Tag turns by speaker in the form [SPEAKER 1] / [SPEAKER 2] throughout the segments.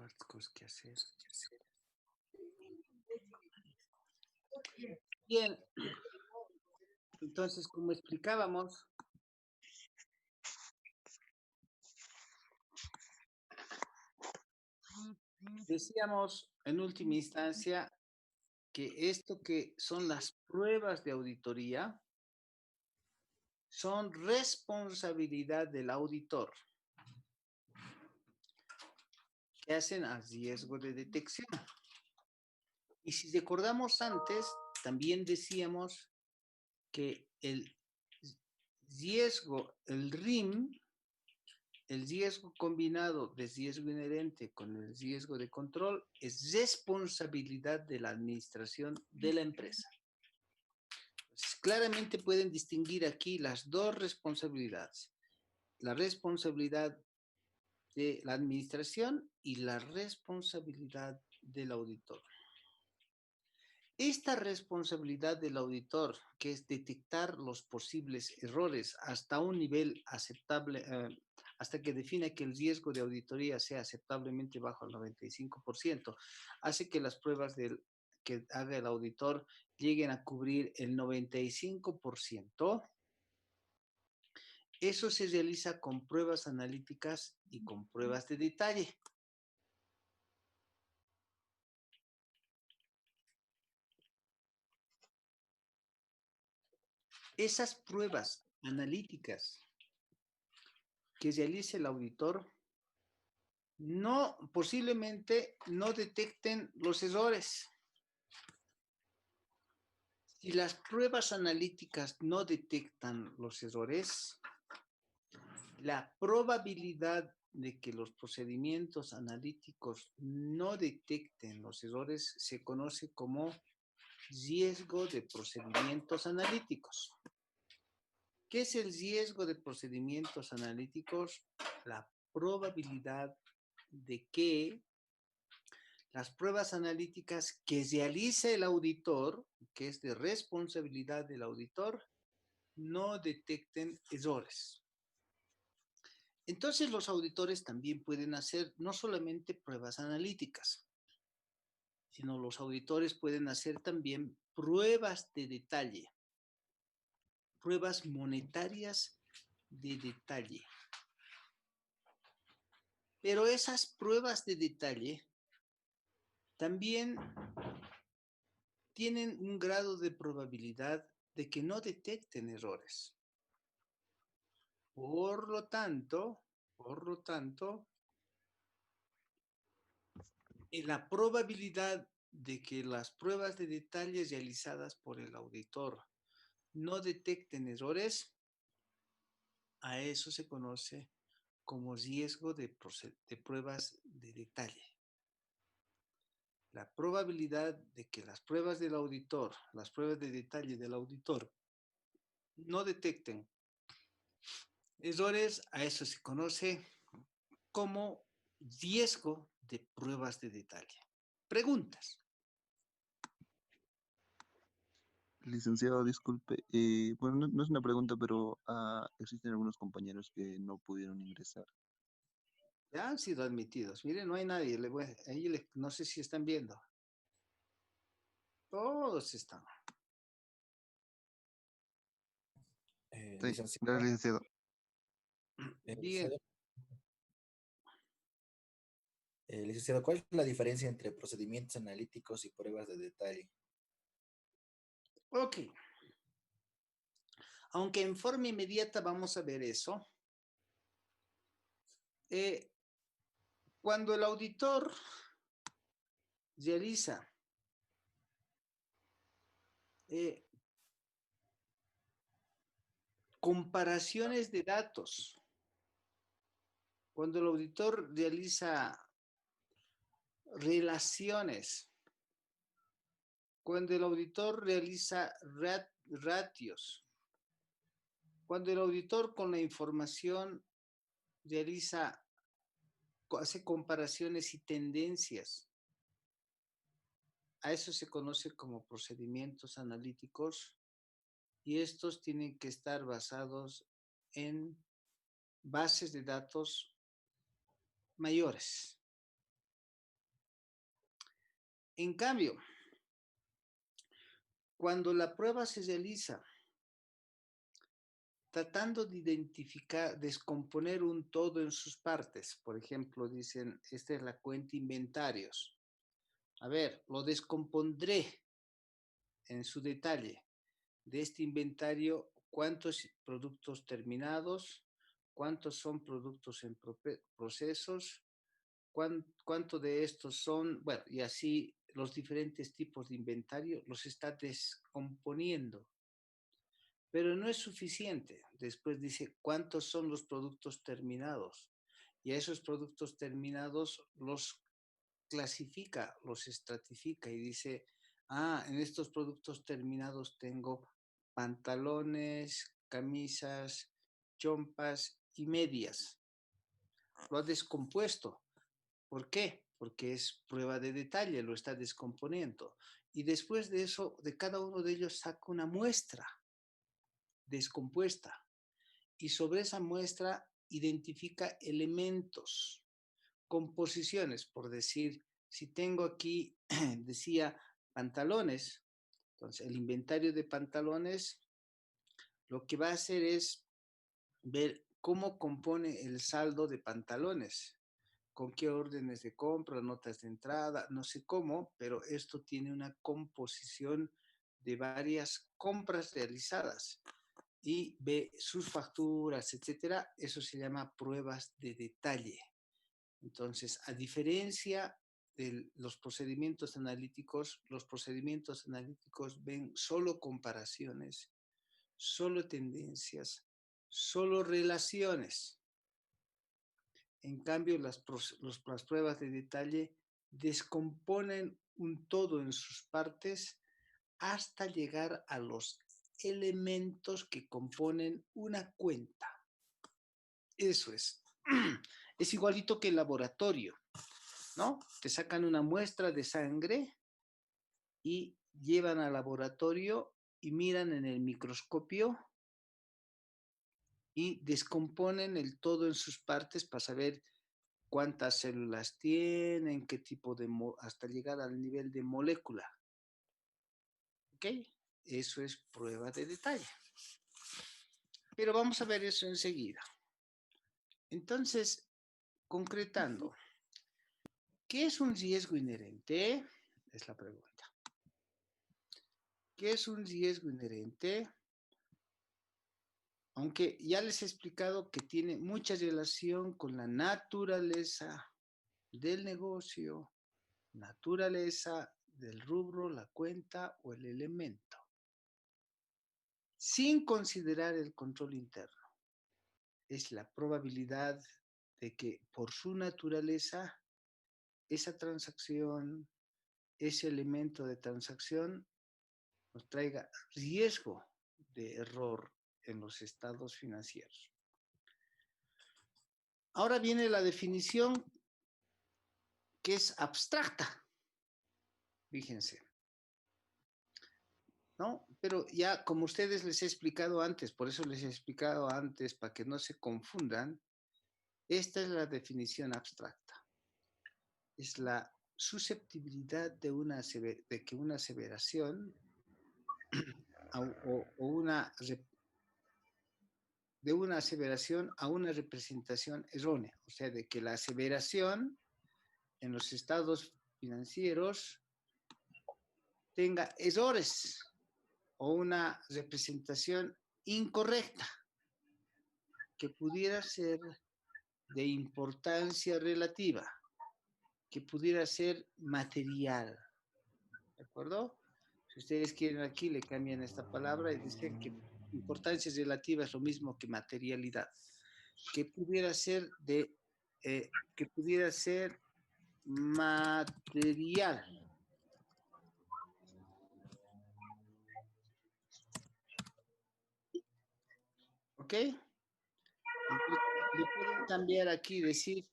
[SPEAKER 1] Hartas cosas que hacer. Bien, entonces, como explicábamos, decíamos en última instancia que esto que son las pruebas de auditoría son responsabilidad del auditor que hacen a riesgo de detección. Y si recordamos antes, también decíamos que el riesgo, el RIM, el riesgo combinado de riesgo inherente con el riesgo de control es responsabilidad de la administración de la empresa. Entonces, claramente pueden distinguir aquí las dos responsabilidades. La responsabilidad de la administración y la responsabilidad del auditor. Esta responsabilidad del auditor, que es detectar los posibles errores hasta un nivel aceptable, hasta que define que el riesgo de auditoría sea aceptablemente bajo el 95%, hace que las pruebas que haga el auditor lleguen a cubrir el 95%. Eso se realiza con pruebas analíticas y con pruebas de detalle. Esas pruebas analíticas que realice el auditor posiblemente no detecten los errores. Si las pruebas analíticas no detectan los errores, la probabilidad de que los procedimientos analíticos no detecten los errores se conoce como riesgo de procedimientos analíticos. ¿Qué es el riesgo de procedimientos analíticos? La probabilidad de que las pruebas analíticas que realiza el auditor, que es de responsabilidad del auditor, no detecten errores. Entonces los auditores también pueden hacer no solamente pruebas analíticas, sino los auditores pueden hacer también pruebas de detalle, pruebas monetarias de detalle. Pero esas pruebas de detalle también tienen un grado de probabilidad de que no detecten errores. Por lo tanto, la probabilidad de que las pruebas de detalle realizadas por el auditor no detecten errores, a eso se conoce como riesgo de pruebas de detalle. La probabilidad de que las pruebas del auditor, las pruebas de detalle del auditor, no detecten errores, a eso se conoce como riesgo de pruebas de detalle. Preguntas.
[SPEAKER 2] Licenciado, disculpe, bueno, no es una pregunta, pero existen algunos compañeros que no pudieron ingresar.
[SPEAKER 1] Ya han sido admitidos. Miren, no hay nadie. No sé si están viendo. Todos están.
[SPEAKER 2] Sí,
[SPEAKER 3] Licenciado,
[SPEAKER 2] gracias, licenciado.
[SPEAKER 1] Bien.
[SPEAKER 3] licenciado, ¿cuál es la diferencia entre procedimientos analíticos y pruebas de detalle?
[SPEAKER 1] Ok. Aunque en forma inmediata vamos a ver eso. Cuando el auditor realiza comparaciones de datos, cuando el auditor realiza relaciones, cuando el auditor realiza ratios, cuando el auditor con la información hace comparaciones y tendencias, a eso se conoce como procedimientos analíticos y estos tienen que estar basados en bases de datos mayores. En cambio, cuando la prueba se realiza tratando de identificar, descomponer un todo en sus partes, por ejemplo, dicen, esta es la cuenta inventarios. A ver, lo descompondré en su detalle. De este inventario, cuántos productos terminados, cuántos son productos en procesos, cuánto de estos son, bueno, y así los diferentes tipos de inventario los está descomponiendo. Pero no es suficiente. Después dice cuántos son los productos terminados. Y a esos productos terminados los clasifica, los estratifica y dice, en estos productos terminados tengo pantalones, camisas, chompas y medias. Lo ha descompuesto. ¿Por qué? Porque es prueba de detalle, lo está descomponiendo. Y después de eso, de cada uno de ellos saca una muestra descompuesta. Y sobre esa muestra identifica elementos, composiciones, por decir, si tengo aquí, decía, pantalones, entonces el inventario de pantalones lo que va a hacer es ver cómo compone el saldo de pantalones, con qué órdenes de compra, notas de entrada, no sé cómo, pero esto tiene una composición de varias compras realizadas y ve sus facturas, etcétera. Eso se llama pruebas de detalle. Entonces, a diferencia de los procedimientos analíticos ven solo comparaciones, solo tendencias, solo relaciones. En cambio, las pruebas de detalle descomponen un todo en sus partes hasta llegar a los elementos que componen una cuenta. Eso es. Es igualito que el laboratorio, ¿no? Te sacan una muestra de sangre y llevan al laboratorio y miran en el microscopio y descomponen el todo en sus partes para saber cuántas células tienen, qué tipo de, hasta llegar al nivel de molécula. ¿Ok? Eso es prueba de detalle. Pero vamos a ver eso enseguida. Entonces, concretando, ¿qué es un riesgo inherente? Es la pregunta. ¿Qué es un riesgo inherente? Aunque ya les he explicado que tiene mucha relación con la naturaleza del negocio, naturaleza del rubro, la cuenta o el elemento, sin considerar el control interno. Es la probabilidad de que por su naturaleza esa transacción, ese elemento de transacción nos traiga riesgo de error en los estados financieros. Ahora viene la definición que es abstracta, fíjense, ¿no? Pero ya como ustedes les he explicado antes, por eso les he explicado antes, para que no se confundan, esta es la definición abstracta. Es la susceptibilidad de que una aseveración de una aseveración a una representación errónea, o sea, de que la aseveración en los estados financieros tenga errores o una representación incorrecta que pudiera ser de importancia relativa, que pudiera ser material, ¿de acuerdo? Si ustedes quieren aquí, le cambian esta palabra y dicen que importancia relativa es lo mismo que materialidad, que pudiera ser material. ¿Ok? Entonces, le pueden cambiar aquí, decir,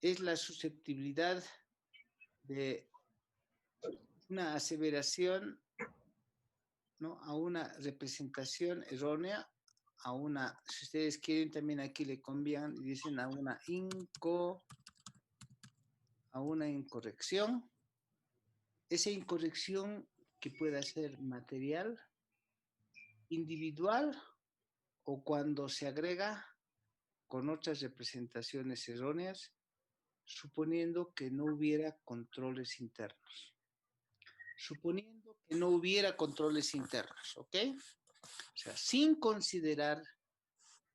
[SPEAKER 1] es la susceptibilidad de una aseveración, ¿no?, a una representación errónea, si ustedes quieren también aquí le cambian y dicen a una incorrección, esa incorrección que pueda ser material, individual o cuando se agrega con otras representaciones erróneas, suponiendo que no hubiera controles internos. Suponiendo que no hubiera controles internos, ¿ok? O sea, sin considerar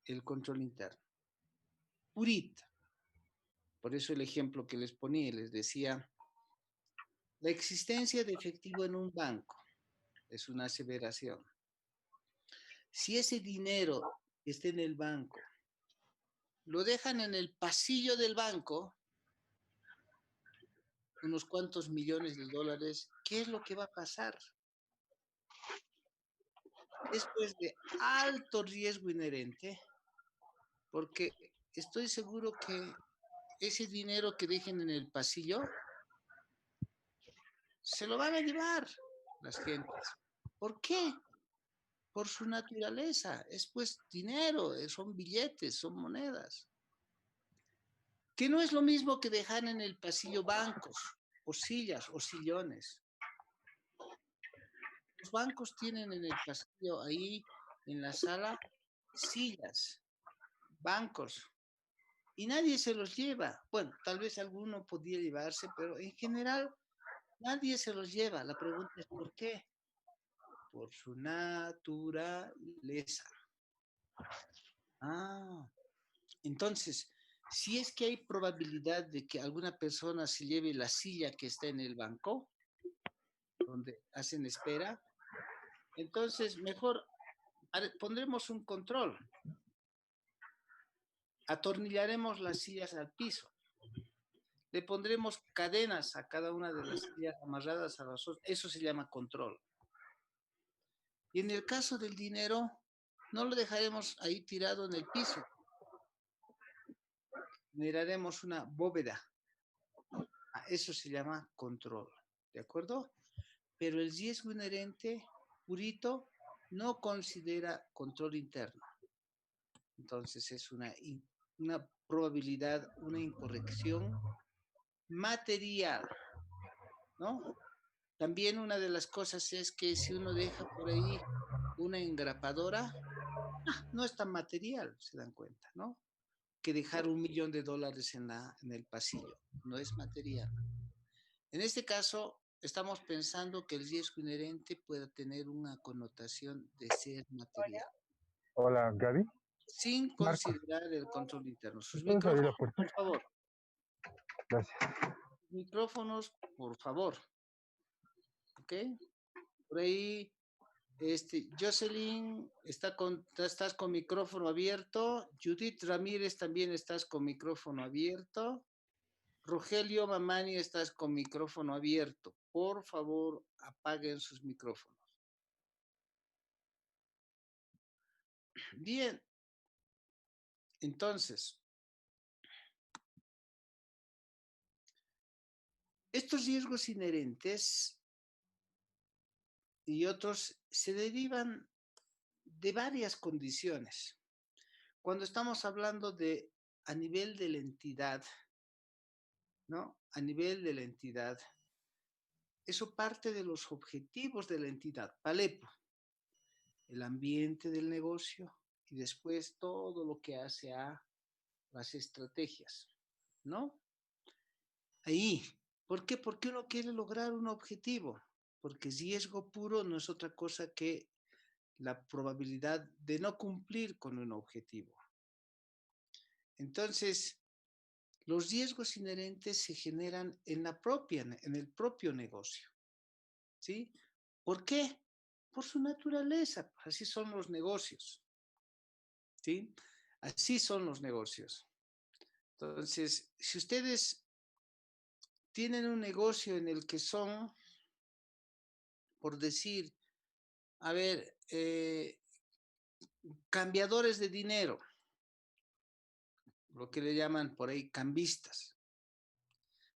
[SPEAKER 1] el control interno. Purita. Por eso el ejemplo que les ponía, les decía, la existencia de efectivo en un banco es una aseveración. Si ese dinero que está en el banco lo dejan en el pasillo del banco, unos cuantos millones de dólares, ¿qué es lo que va a pasar? Después de alto riesgo inherente, porque estoy seguro que ese dinero que dejen en el pasillo se lo van a llevar las gentes. ¿Por qué? Por su naturaleza. Es pues dinero, son billetes, son monedas. Que no es lo mismo que dejar en el pasillo bancos, o sillas, o sillones. Los bancos tienen en el pasillo, ahí en la sala, sillas, bancos, y nadie se los lleva. Bueno, tal vez alguno podría llevarse, pero en general nadie se los lleva. La pregunta es ¿por qué? Por su naturaleza. Ah, entonces, si es que hay probabilidad de que alguna persona se lleve la silla que está en el banco, donde hacen espera, entonces mejor pondremos un control. Atornillaremos las sillas al piso. Le pondremos cadenas a cada una de las sillas amarradas a las otras. Eso se llama control. Y en el caso del dinero, no lo dejaremos ahí tirado en el piso. Generaremos una bóveda. Eso se llama control. ¿De acuerdo? Pero el riesgo inherente, purito, no considera control interno. Entonces es una probabilidad, una incorrección material, ¿no? También una de las cosas es que si uno deja por ahí una engrapadora, no es tan material, se dan cuenta, ¿no? Que dejar $1.000.000 en el pasillo, no es material. En este caso, estamos pensando que el riesgo inherente pueda tener una connotación de ser material,
[SPEAKER 4] Hola, Gaby.
[SPEAKER 1] sin
[SPEAKER 4] Marcos,
[SPEAKER 1] considerar el control interno. Sus
[SPEAKER 4] ¿puedes abrir la
[SPEAKER 1] micrófonos,
[SPEAKER 4] puerta?
[SPEAKER 1] por favor.
[SPEAKER 4] Gracias.
[SPEAKER 1] Micrófonos, por favor. ¿Ok? Por ahí, Jocelyn, estás con micrófono abierto. Judith Ramírez, también estás con micrófono abierto. Rogelio Mamani, estás con micrófono abierto. Por favor, apaguen sus micrófonos. Bien. Entonces, estos riesgos inherentes y otros se derivan de varias condiciones. Cuando estamos hablando de a nivel de la entidad, ¿no? A nivel de la entidad, eso parte de los objetivos de la entidad, Palepo, el ambiente del negocio y después todo lo que hace a las estrategias, ¿no? Ahí, ¿por qué? Porque uno quiere lograr un objetivo, porque riesgo puro no es otra cosa que la probabilidad de no cumplir con un objetivo. Entonces, los riesgos inherentes se generan en el propio negocio, ¿sí? ¿Por qué? Por su naturaleza, así son los negocios, ¿sí? Así son los negocios. Entonces, si ustedes tienen un negocio en el que son, por decir, a ver, cambiadores de dinero, lo que le llaman por ahí cambistas.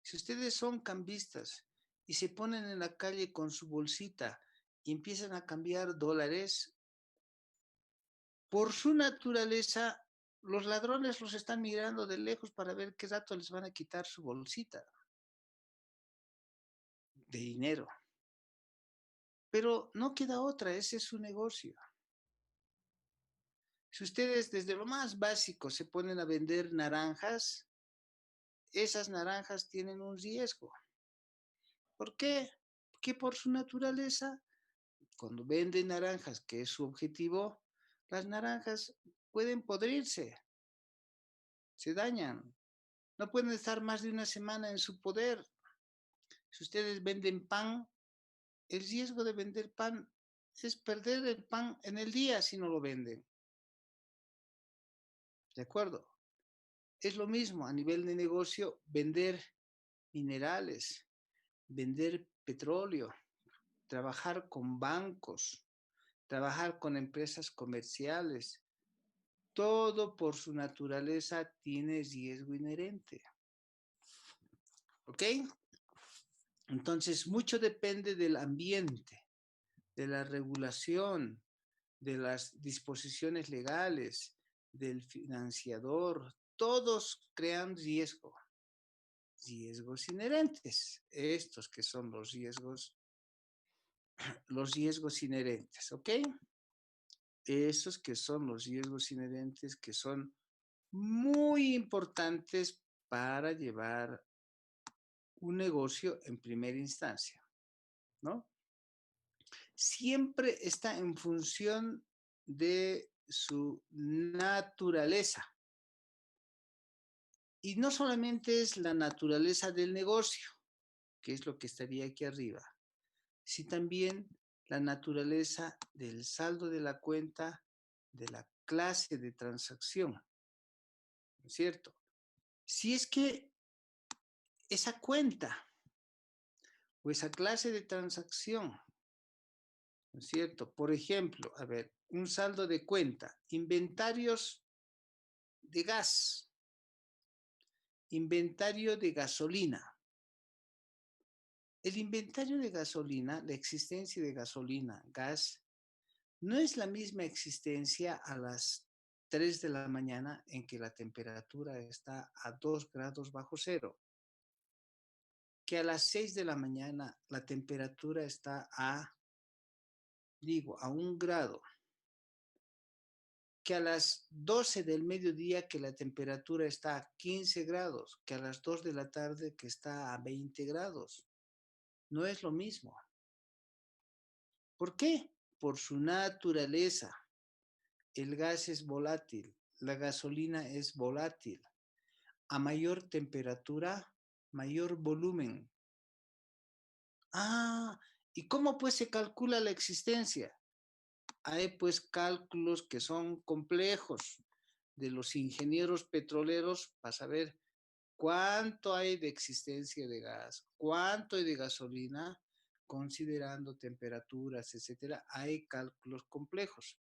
[SPEAKER 1] Si ustedes son cambistas y se ponen en la calle con su bolsita y empiezan a cambiar dólares, por su naturaleza, los ladrones los están mirando de lejos para ver qué rato les van a quitar su bolsita. de dinero. Pero no queda otra, ese es su negocio. Si ustedes desde lo más básico se ponen a vender naranjas, esas naranjas tienen un riesgo. ¿Por qué? Porque por su naturaleza, cuando venden naranjas, que es su objetivo, las naranjas pueden podrirse, se dañan, no pueden estar más de una semana en su poder. Si ustedes venden pan, el riesgo de vender pan es perder el pan en el día si no lo venden. ¿De acuerdo? Es lo mismo a nivel de negocio vender minerales, vender petróleo, trabajar con bancos, trabajar con empresas comerciales. Todo por su naturaleza tiene riesgo inherente. ¿Ok? Entonces, mucho depende del ambiente, de la regulación, de las disposiciones legales, del financiador. Todos crean riesgos inherentes. Estos que son los riesgos inherentes, ¿ok? Esos que son los riesgos inherentes que son muy importantes para llevar un negocio en primera instancia, ¿no? Siempre está en función de su naturaleza. Y no solamente es la naturaleza del negocio, que es lo que estaría aquí arriba, sino también la naturaleza del saldo de la cuenta, de la clase de transacción, ¿no es cierto? Si es que esa cuenta o esa clase de transacción, ¿no es cierto? Por ejemplo, a ver, un saldo de cuenta, inventarios de gas, inventario de gasolina. El inventario de gasolina, la existencia de gasolina, gas, no es la misma existencia a las 3 de la mañana en que la temperatura está a 2 grados bajo cero, que a las 6 de la mañana la temperatura está a 1 grado, que a las 12 del mediodía que la temperatura está a 15 grados, que a las 2 de la tarde que está a 20 grados. No es lo mismo. ¿Por qué? Por su naturaleza. El gas es volátil, la gasolina es volátil. A mayor temperatura, mayor volumen. Ah, ¿y cómo pues se calcula la existencia? Hay pues cálculos que son complejos de los ingenieros petroleros para saber cuánto hay de existencia de gas, cuánto hay de gasolina, considerando temperaturas, etcétera. Hay cálculos complejos.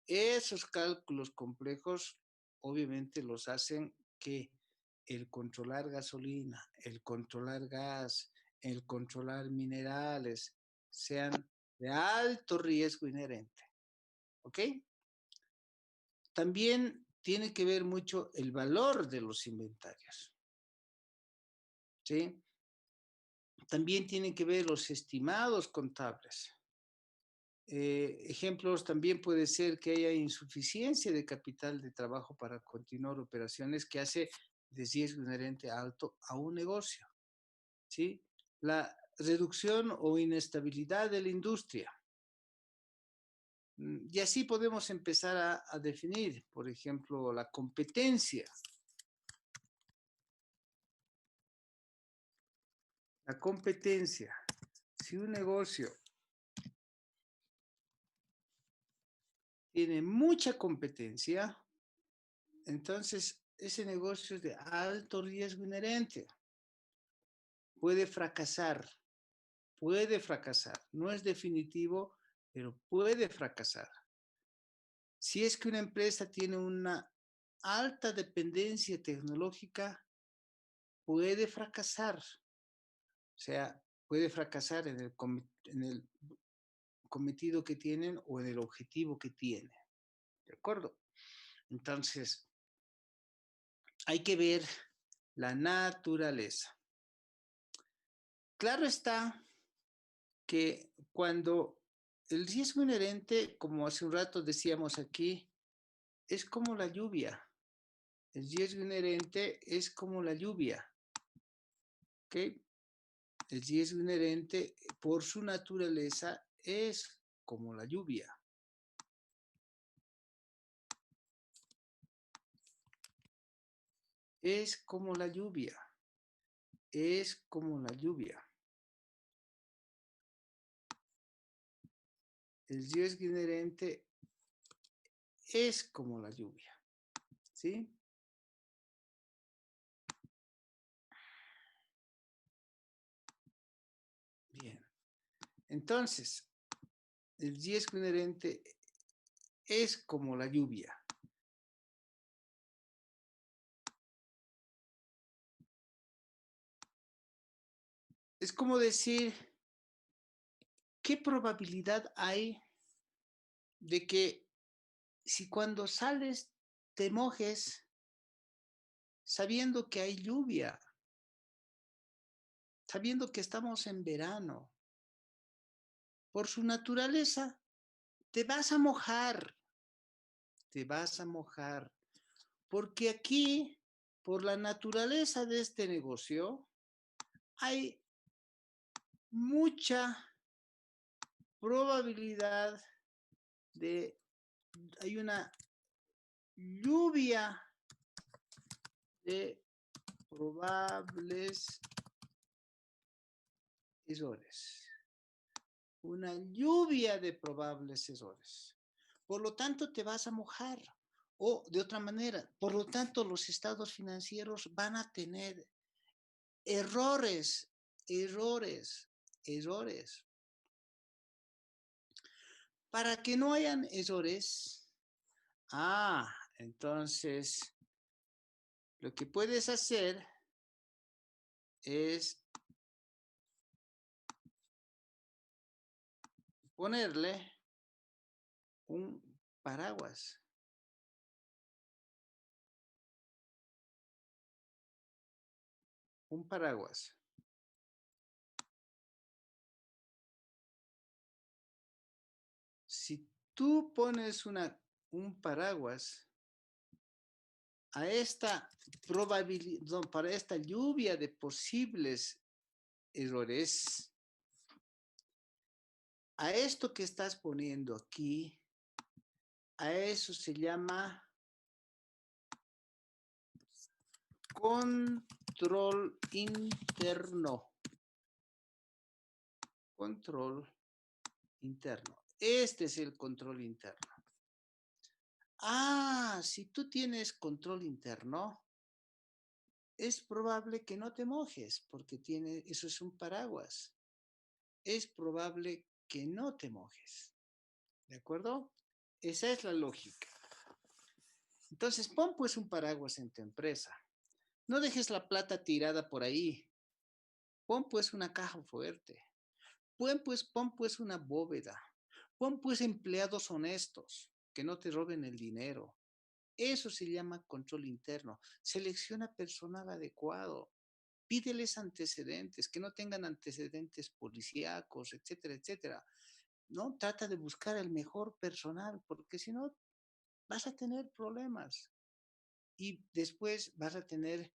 [SPEAKER 1] Esos cálculos complejos obviamente los hacen que el controlar gasolina, el controlar gas, el controlar minerales sean de alto riesgo inherente. ¿Ok? También tiene que ver mucho el valor de los inventarios. ¿Sí? También tienen que ver los estimados contables. Ejemplos también puede ser que haya insuficiencia de capital de trabajo para continuar operaciones que hace de riesgo inherente alto a un negocio. ¿Sí? La reducción o inestabilidad de la industria. Y así podemos empezar a definir, por ejemplo, la competencia. La competencia. Si un negocio tiene mucha competencia, entonces ese negocio es de alto riesgo inherente. Puede fracasar, no es definitivo, pero puede fracasar. Si es que una empresa tiene una alta dependencia tecnológica, puede fracasar. O sea, puede fracasar en el cometido que tienen o en el objetivo que tienen. ¿De acuerdo? Entonces, hay que ver la naturaleza. Claro está que cuando el riesgo inherente, como hace un rato decíamos aquí, es como la lluvia. El riesgo inherente es como la lluvia. ¿Ok? El riesgo inherente, por su naturaleza, es como la lluvia. Es como la lluvia. Es como la lluvia. El riesgo inherente es como la lluvia. ¿Sí? Bien. Entonces, el riesgo inherente es como la lluvia. Es como decir, ¿qué probabilidad hay de que si cuando sales te mojes sabiendo que hay lluvia, sabiendo que estamos en verano? Por su naturaleza, te vas a mojar, te vas a mojar, porque aquí, por la naturaleza de este negocio, hay mucha probabilidad hay una lluvia de probables errores. Una lluvia de probables errores. Por lo tanto, te vas a mojar. O de otra manera, por lo tanto, los estados financieros van a tener errores. Para que no hayan errores, entonces, lo que puedes hacer es ponerle un paraguas. Un paraguas. Si tú pones un paraguas a esta probabilidad, para esta lluvia de posibles errores, a esto que estás poniendo aquí, a eso se llama control interno. Control interno. Este es el control interno. Si tú tienes control interno, es probable que no te mojes porque eso es un paraguas. Es probable que no te mojes. ¿De acuerdo? Esa es la lógica. Entonces, pon pues un paraguas en tu empresa. No dejes la plata tirada por ahí. Pon pues una caja fuerte. Pon pues una bóveda. Pon pues empleados honestos que no te roben el dinero. Eso se llama control interno. Selecciona personal adecuado. Pídeles antecedentes, que no tengan antecedentes policíacos, etcétera, etcétera. ¿No? Trata de buscar el mejor personal, porque si no, vas a tener problemas. Y después vas a tener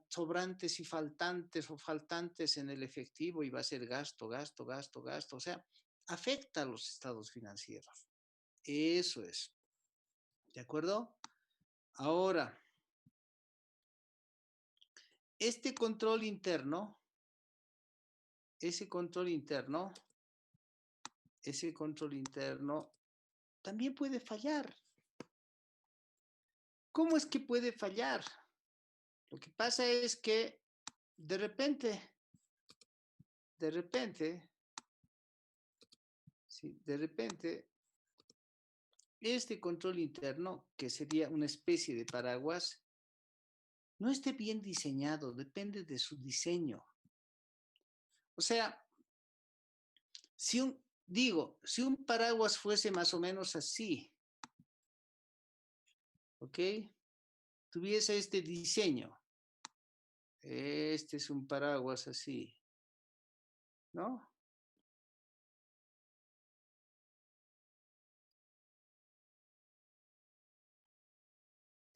[SPEAKER 1] sobrantes y faltantes o faltantes en el efectivo y va a ser gasto, gasto, gasto, gasto. O sea, afecta a los estados financieros. Eso es. ¿De acuerdo? Ahora, ese control interno, también puede fallar. ¿Cómo es que puede fallar? Lo que pasa es que de repente, este control interno, que sería una especie de paraguas, no esté bien diseñado, depende de su diseño. O sea, si un paraguas fuese más o menos así, ¿ok? Tuviese este diseño. Este es un paraguas así, ¿no?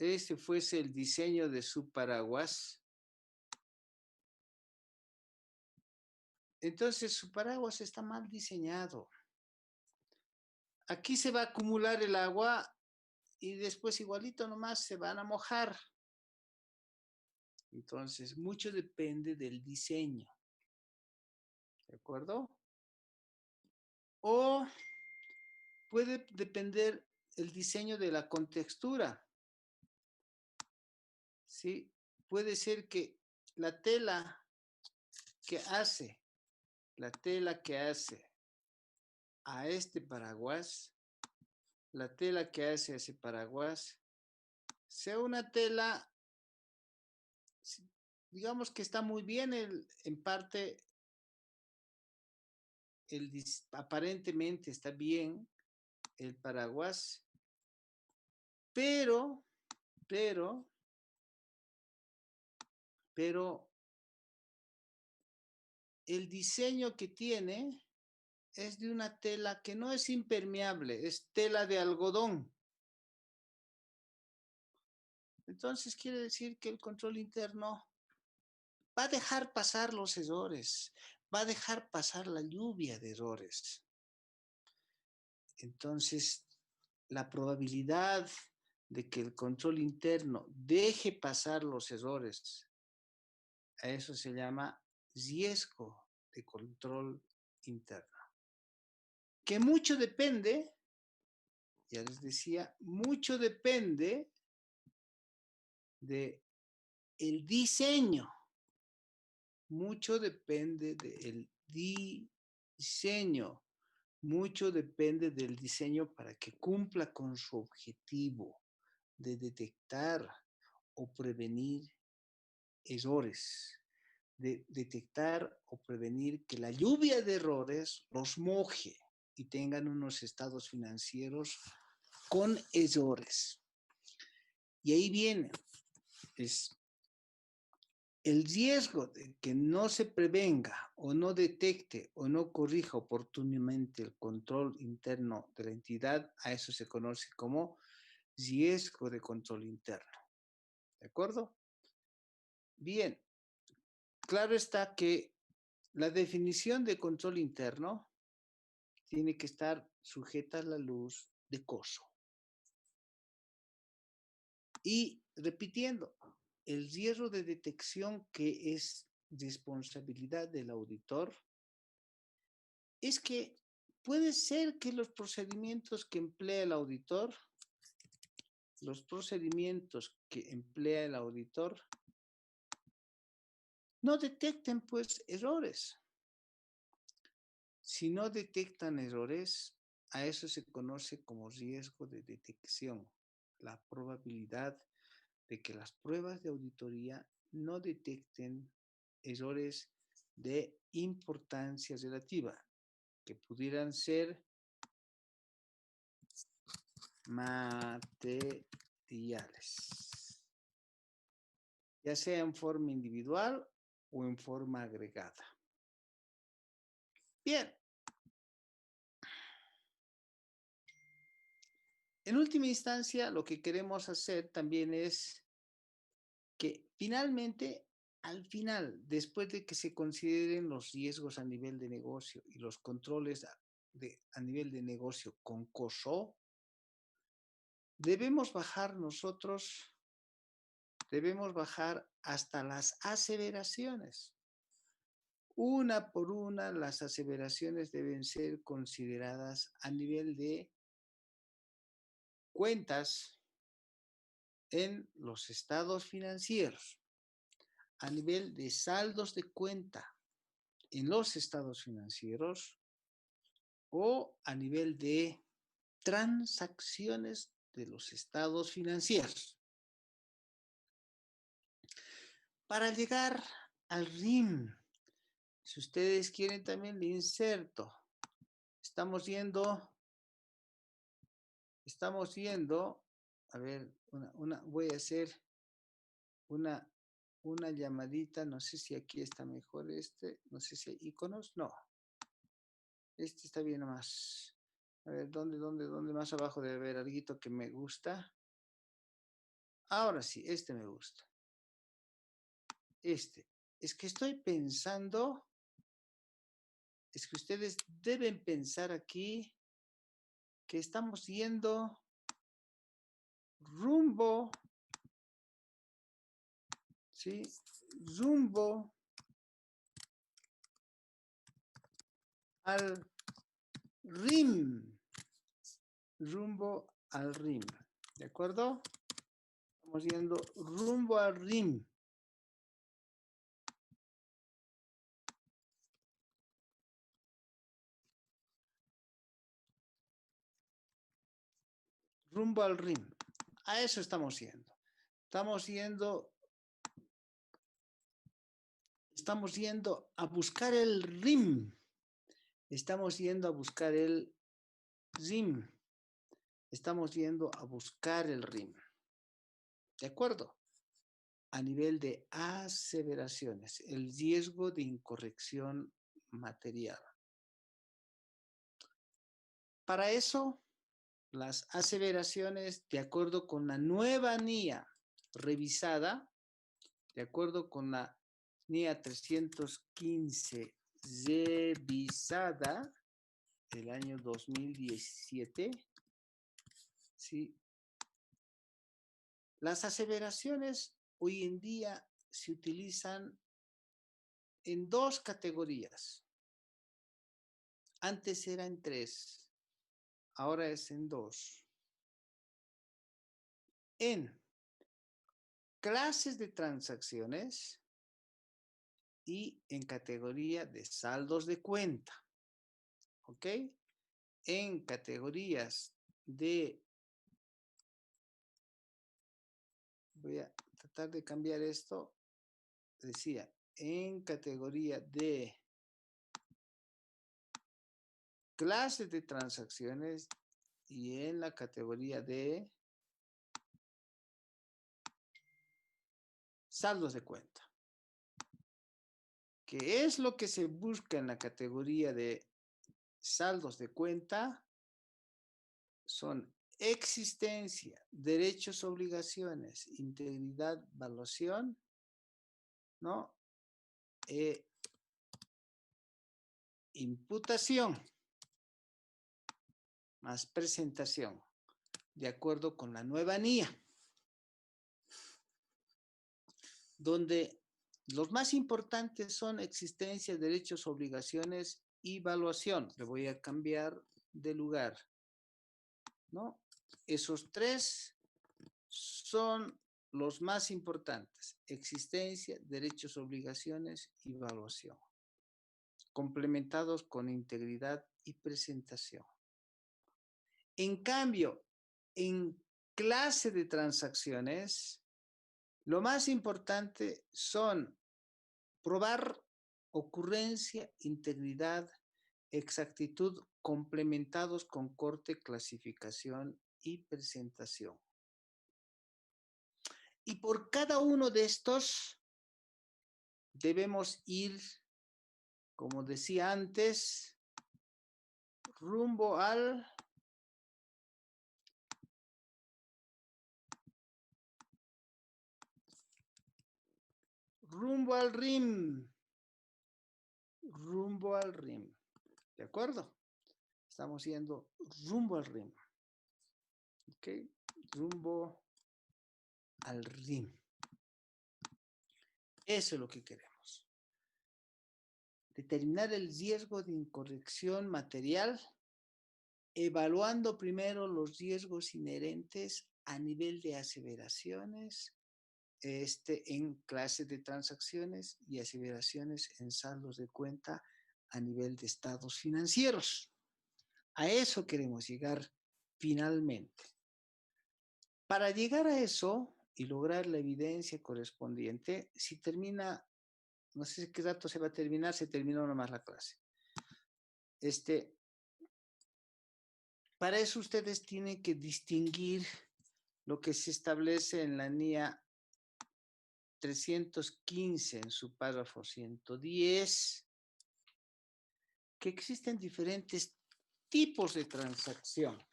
[SPEAKER 1] este fuese el diseño de su paraguas, entonces su paraguas está mal diseñado. Aquí se va a acumular el agua y después igualito nomás se van a mojar. Entonces, mucho depende del diseño. ¿De acuerdo? O puede depender el diseño de la contextura. ¿Sí? Puede ser que la tela que hace a este paraguas, la tela que hace a ese paraguas, sea una tela, digamos que está muy bien en parte, aparentemente está bien el paraguas, pero el diseño que tiene es de una tela que no es impermeable, es tela de algodón. Entonces quiere decir que el control interno va a dejar pasar los errores, va a dejar pasar la lluvia de errores. Entonces, la probabilidad de que el control interno deje pasar los errores, a eso se llama riesgo de control interno. Que mucho depende, ya les decía, mucho depende de el diseño. Mucho depende del diseño. Mucho depende del diseño para que cumpla con su objetivo de detectar o prevenir errores, de detectar o prevenir que la lluvia de errores los moje y tengan unos estados financieros con errores. Y ahí viene, es el riesgo de que no se prevenga o no detecte o no corrija oportunamente el control interno de la entidad, a eso se conoce como riesgo de control interno. ¿De acuerdo? Bien, claro está que la definición de control interno tiene que estar sujeta a la luz de COSO. Y repitiendo, el riesgo de detección que es responsabilidad del auditor es que puede ser que los procedimientos que emplea el auditor, no detecten pues errores. Si no detectan errores, a eso se conoce como riesgo de detección, la probabilidad de que las pruebas de auditoría no detecten errores de importancia relativa, que pudieran ser materiales, ya sea en forma individual o en forma agregada. Bien. En última instancia, lo que queremos hacer también es que finalmente, al final, después de que se consideren los riesgos a nivel de negocio y los controles a nivel de negocio con COSO, debemos bajar hasta las aseveraciones. Una por una, las aseveraciones deben ser consideradas a nivel de cuentas en los estados financieros, a nivel de saldos de cuenta en los estados financieros o a nivel de transacciones de los estados financieros. Para llegar al RIM, si ustedes quieren también le inserto. Estamos yendo, a ver, voy a hacer una llamadita, no sé si aquí está mejor no sé si hay iconos, no. Este está bien nomás. A ver, ¿dónde más abajo debe haber algo que me gusta? Ahora sí, este me gusta. Este. Es que estoy pensando, es que ustedes deben pensar aquí que estamos yendo rumbo, ¿sí? Rumbo al RIM. Rumbo al RIM. ¿De acuerdo? Estamos yendo rumbo al RIM. Rumbo al RIM. A eso estamos yendo. Estamos yendo a buscar el RIM. Estamos yendo a buscar el RIM. Estamos yendo a buscar el RIM. ¿De acuerdo? A nivel de aseveraciones, el riesgo de incorrección material. Para eso, las aseveraciones, de acuerdo con la nueva NIA revisada, de acuerdo con la NIA 315 revisada del año 2017, ¿sí? Las aseveraciones hoy en día se utilizan en dos categorías. Antes era en tres, ahora es en dos. En clases de transacciones y en categoría de saldos de cuenta. ¿Ok? En categorías de... Voy a tratar de cambiar esto. Decía, en categoría de clases de transacciones y en la categoría de saldos de cuenta. ¿Qué es lo que se busca en la categoría de saldos de cuenta? Son existencia, derechos, obligaciones, integridad, valuación, ¿no? Imputación más presentación, de acuerdo con la nueva NIA, donde los más importantes son existencia, derechos, obligaciones y valuación. Le voy a cambiar de lugar, ¿no? Esos tres son los más importantes: existencia, derechos, obligaciones y valuación, complementados con integridad y presentación. En cambio, en clase de transacciones, lo más importante son probar ocurrencia, integridad, exactitud, complementados con corte, clasificación y presentación. Y por cada uno de estos debemos ir, como decía antes, rumbo al RIM. Rumbo al RIM. ¿De acuerdo? Estamos yendo rumbo al RIM. ¿Ok? Rumbo al RIM. Eso es lo que queremos. Determinar el riesgo de incorrección material, evaluando primero los riesgos inherentes a nivel de aseveraciones, en clases de transacciones y aseveraciones en saldos de cuenta a nivel de estados financieros. A eso queremos llegar finalmente. Para llegar a eso y lograr la evidencia correspondiente, si termina, no sé qué dato se va a terminar, se terminó nomás la clase. Para eso ustedes tienen que distinguir lo que se establece en la NIA 315 en su párrafo 110, que existen diferentes tipos de transacción.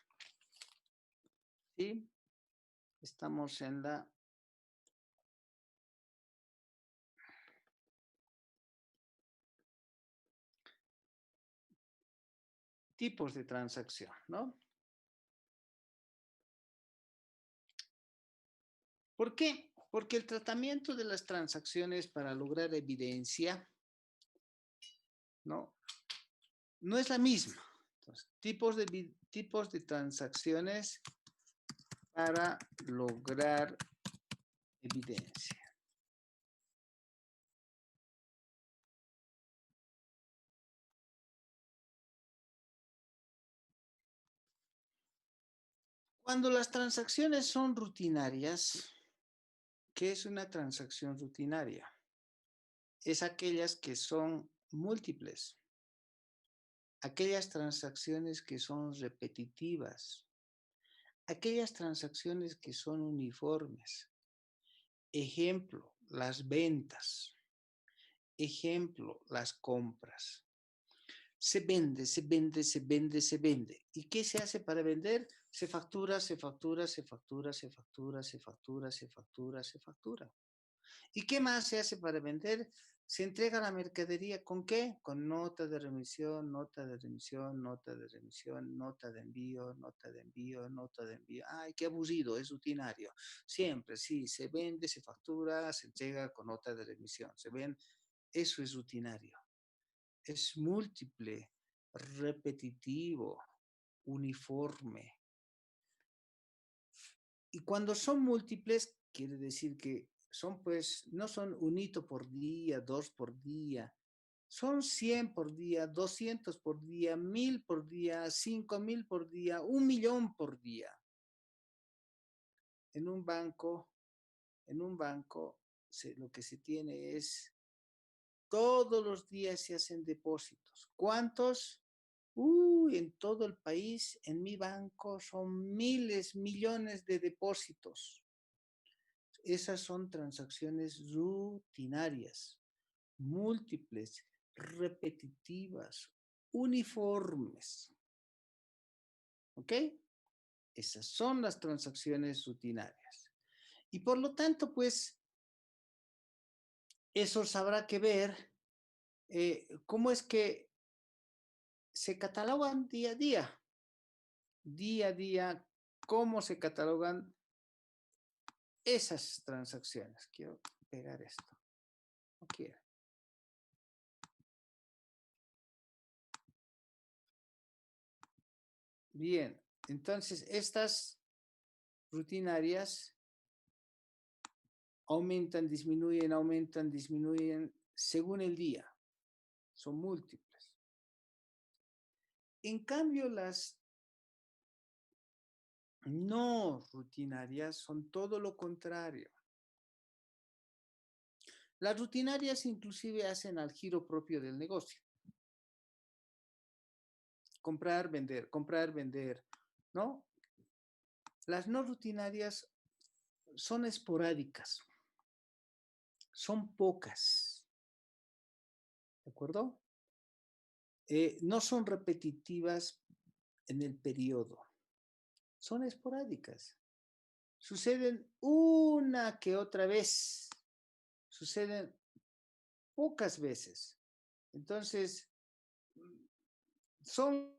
[SPEAKER 1] ¿Sí? Estamos en la tipos de transacción, ¿no? ¿Por qué? Porque el tratamiento de las transacciones para lograr evidencia, ¿no? No es la misma. Entonces, tipos de transacciones para lograr evidencia. Cuando las transacciones son rutinarias, ¿qué es una transacción rutinaria? Es aquellas que son múltiples, aquellas transacciones que son repetitivas, aquellas transacciones que son uniformes. Ejemplo, las ventas. Ejemplo, las compras. Se vende, se vende, se vende, se vende. ¿Y qué se hace para vender? Se factura, se factura, se factura, se factura, se factura, se factura, se factura. ¿Y qué más se hace para vender? Se entrega la mercadería ¿con qué? Con nota de remisión, nota de remisión, nota de remisión, nota de envío, nota de envío, nota de envío. Ay, qué aburrido, es rutinario. Siempre, sí, se vende, se factura, se entrega con nota de remisión. ¿Se ven? Eso es rutinario. Es múltiple, repetitivo, uniforme. Y cuando son múltiples, quiere decir que son pues, no son un hito por día, 2 por día, son 100 por día, 200 por día, 1000 por día, 5000 por día, 1.000.000 por día. En un banco, lo que se tiene es, todos los días se hacen depósitos. ¿Cuántos? En todo el país, en mi banco, son miles, millones de depósitos. Esas son transacciones rutinarias, múltiples, repetitivas, uniformes. ¿Ok? Esas son las transacciones rutinarias. Y por lo tanto, pues, eso habrá que ver cómo es que se catalogan día a día. Día a día, cómo se catalogan esas transacciones. Quiero pegar esto. No quiero. Bien, entonces estas rutinarias aumentan, disminuyen según el día. Son múltiples. En cambio, las no rutinarias son todo lo contrario. Las rutinarias inclusive hacen al giro propio del negocio. Comprar, vender, ¿no? Las no rutinarias son esporádicas, son pocas, ¿de acuerdo? No son repetitivas en el periodo, son esporádicas. Suceden una que otra vez, suceden pocas veces. Entonces, son